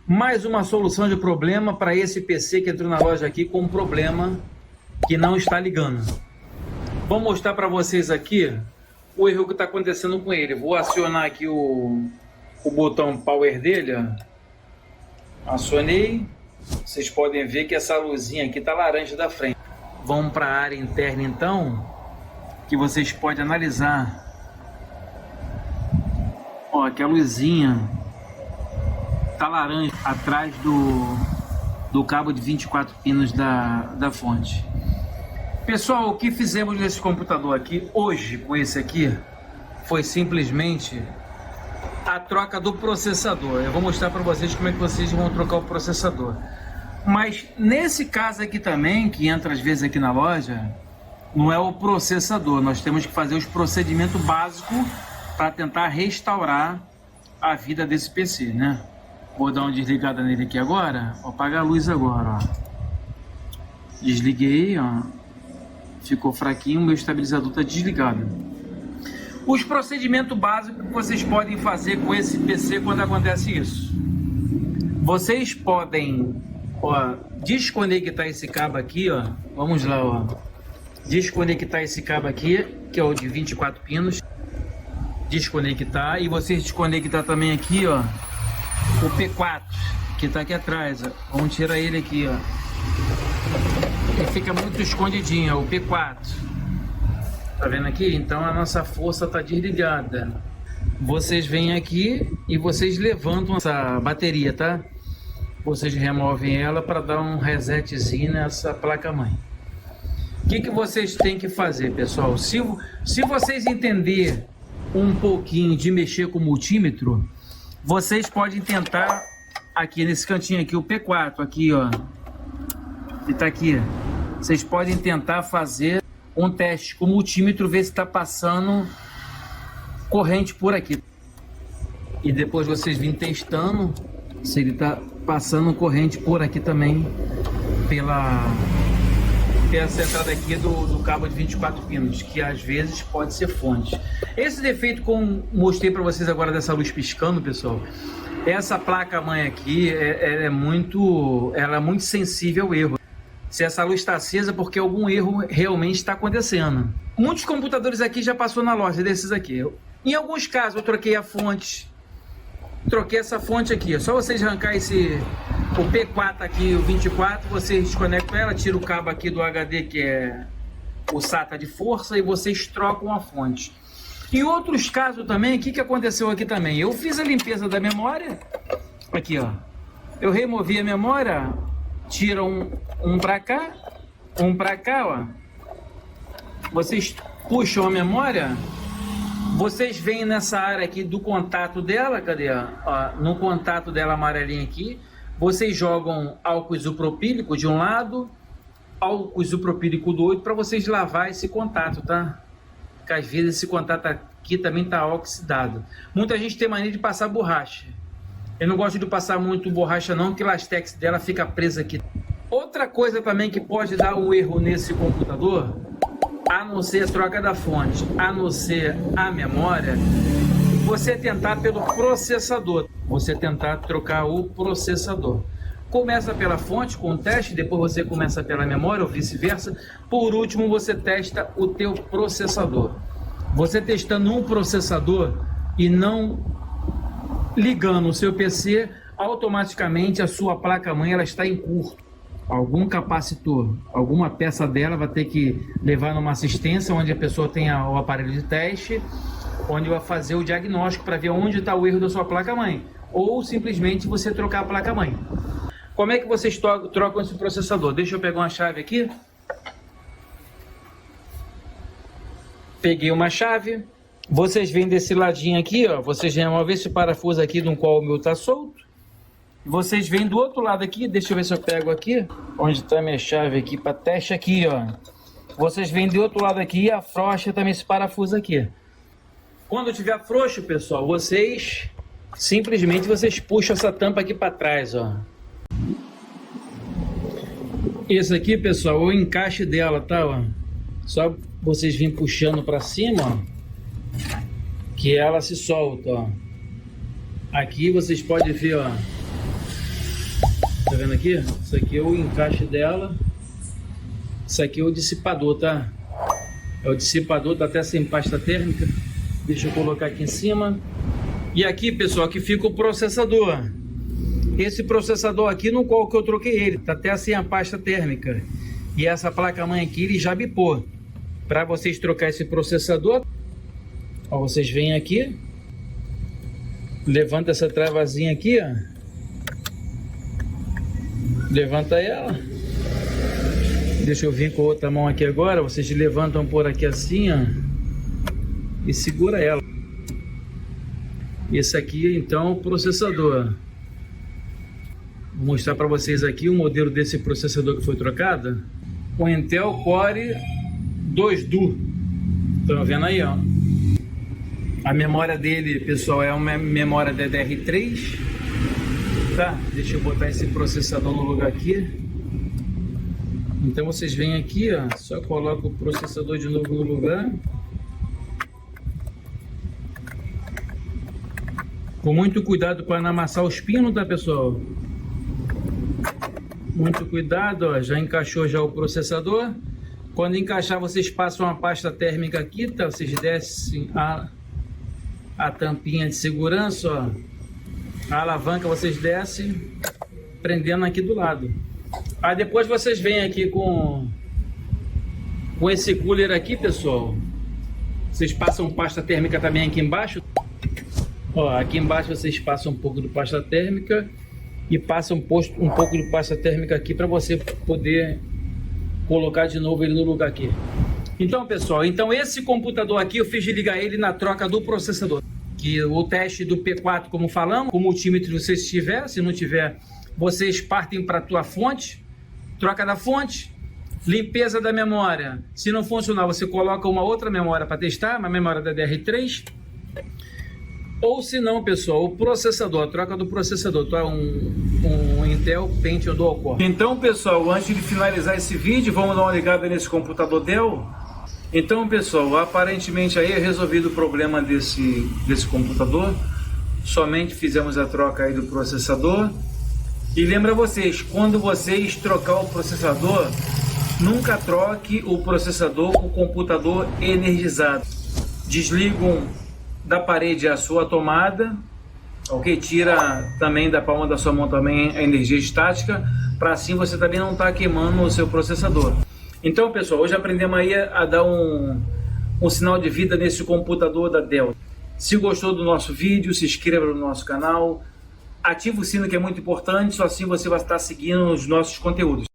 Mais uma solução de problema para esse PC que entrou na loja aqui com um problema que não está ligando. Vou mostrar para vocês aqui o erro que está acontecendo com ele. Vou acionar aqui o botão Power dele, ó. Acionei. Vocês podem ver que essa luzinha aqui está laranja da frente. Vamos para a área interna então, que vocês podem analisar. Ó, aqui a luzinha tá laranja atrás do cabo de 24 pinos da fonte. Pessoal, o que fizemos nesse computador aqui hoje com esse aqui foi simplesmente a troca do processador. Eu vou mostrar para vocês como é que vocês vão trocar o processador. Mas nesse caso aqui também, que entra às vezes aqui na loja, não é o processador. Nós temos que fazer os procedimentos básicos para tentar restaurar a vida desse PC, né? Vou dar uma desligada nele aqui agora. Vou apagar a luz agora, ó. Desliguei, ó. Ficou fraquinho, o meu estabilizador está desligado. Os procedimentos básicos que vocês podem fazer com esse PC quando acontece isso. Vocês podem, ó, desconectar esse cabo aqui, ó. Vamos lá, ó. Desconectar esse cabo aqui, que é o de 24 pinos. Desconectar. E vocês desconectar também aqui, ó, o P4, que tá aqui atrás, ó. Vamos tirar ele aqui, ó. Ele fica muito escondidinho, ó, o P4. Tá vendo aqui? Então a nossa força tá desligada. Vocês vêm aqui e vocês levantam essa bateria, tá? Vocês removem ela para dar um resetzinho nessa placa-mãe. O que vocês têm que fazer, pessoal? Se vocês entenderem um pouquinho de mexer com o multímetro, vocês podem tentar aqui nesse cantinho aqui, o P4 aqui, ó, que tá aqui. Vocês podem tentar fazer um teste com o multímetro, ver se está passando corrente por aqui. E depois vocês vêm testando se ele está passando corrente por aqui também, pela essa entrada aqui do cabo de 24 pinos, que às vezes pode ser fonte. Esse defeito, como mostrei para vocês agora dessa luz piscando, pessoal, essa placa-mãe aqui, ela é muito sensível ao erro. Se essa luz está acesa, porque algum erro realmente está acontecendo. Muitos computadores aqui já passou na loja desses aqui. Em alguns casos eu troquei a fonte, troquei essa fonte aqui. É só vocês arrancar o P4 aqui, o 24, vocês desconectam ela, tira o cabo aqui do HD, que é o SATA de força, e vocês trocam a fonte. Em outros casos também, o que aconteceu aqui também? Eu fiz a limpeza da memória, aqui ó, eu removi a memória, tira um para cá, ó. Vocês puxam a memória, vocês vêm nessa área aqui do contato dela, cadê? Ó, no contato dela amarelinho aqui, vocês jogam álcool isopropílico de um lado, álcool isopropílico do outro, para vocês lavar esse contato, tá? Porque às vezes esse contato aqui também tá oxidado. Muita gente tem mania de passar borracha. Eu não gosto de passar muito borracha não, porque a lastex dela fica presa aqui. Outra coisa também que pode dar um erro nesse computador, a não ser a troca da fonte, a não ser a memória, você tentar pelo processador. Você tentar trocar o processador. Começa pela fonte com o teste, depois você começa pela memória ou vice-versa. Por último, você testa o teu processador. Você testando um processador e não ligando o seu PC, automaticamente a sua placa-mãe ela está em curto. Algum capacitor, alguma peça dela vai ter que levar numa assistência onde a pessoa tenha o aparelho de teste, onde vai fazer o diagnóstico para ver onde está o erro da sua placa-mãe, ou simplesmente você trocar a placa-mãe. Como é que vocês trocam esse processador? Deixa eu pegar uma chave aqui. Peguei uma chave. Vocês vêm desse ladinho aqui, ó. Vocês removem esse parafuso aqui no qual o meu está solto. Vocês vêm do outro lado aqui. Deixa eu ver se eu pego aqui. Onde está minha chave aqui para teste aqui, ó. Vocês vêm do outro lado aqui e afrouxa também esse parafuso aqui. Quando tiver frouxo, pessoal, vocês simplesmente puxam essa tampa aqui para trás, ó. Esse aqui, pessoal, o encaixe dela, tá, ó. Só vocês virem puxando para cima, ó, que ela se solta, ó. Aqui vocês podem ver, ó, Tá vendo aqui? Isso aqui é o encaixe dela. Isso aqui é o dissipador, tá? É o dissipador, tá até sem pasta térmica. Deixa eu colocar aqui em cima. E aqui, pessoal, aqui fica o processador. Esse processador aqui, no qual que eu troquei ele, tá até sem a pasta térmica. E essa placa-mãe aqui, ele já bipou. Para vocês trocar esse processador, ó, vocês vêm aqui, levanta essa travazinha aqui, ó. Levanta ela. Deixa eu vir com a outra mão aqui agora. Vocês levantam por aqui assim, ó, e segura ela. Esse aqui, então, é o processador. Vou mostrar para vocês aqui o modelo desse processador que foi trocado. O Intel Core 2 Duo. Estão vendo aí, ó. A memória dele, pessoal, é uma memória DDR3. Tá? Deixa eu botar esse processador no lugar aqui. Então vocês vêm aqui, ó, só coloca o processador de novo no lugar. Com muito cuidado para não amassar os pinos, tá, pessoal? Muito cuidado, ó, já encaixou já o processador. Quando encaixar, vocês passam uma pasta térmica aqui, tá? Vocês descem a tampinha de segurança, ó. A alavanca vocês descem, prendendo aqui do lado. Aí depois vocês vêm aqui com esse cooler aqui, pessoal. Vocês passam pasta térmica também aqui embaixo. Ó, aqui embaixo vocês passam um pouco de pasta térmica e passam um pouco de pasta térmica aqui para você poder colocar de novo ele no lugar aqui. Então, pessoal, esse computador aqui eu fiz de ligar ele na troca do processador. Que o teste do P4, como falamos, com o multímetro se tiver, se não tiver, vocês partem para a tua fonte, troca da fonte, limpeza da memória. Se não funcionar, você coloca uma outra memória para testar, uma memória da DDR3. Ou se não, pessoal, o processador, a troca do processador, tá? Um Intel Pentium Dual Core. Então, pessoal, antes de finalizar esse vídeo, vamos dar uma ligada nesse computador Dell. Então, pessoal, aparentemente aí é resolvido o problema desse computador. Somente fizemos a troca aí do processador. E lembra vocês, quando vocês trocar o processador, nunca troque o processador com o computador energizado. Desligam da parede a sua tomada, ok? Tira também da palma da sua mão também a energia estática, para assim você também não estar queimando o seu processador. Então, pessoal, hoje aprendemos aí a dar um sinal de vida nesse computador da Dell. Se gostou do nosso vídeo, se inscreva no nosso canal, ative o sino que é muito importante, só assim você vai estar seguindo os nossos conteúdos.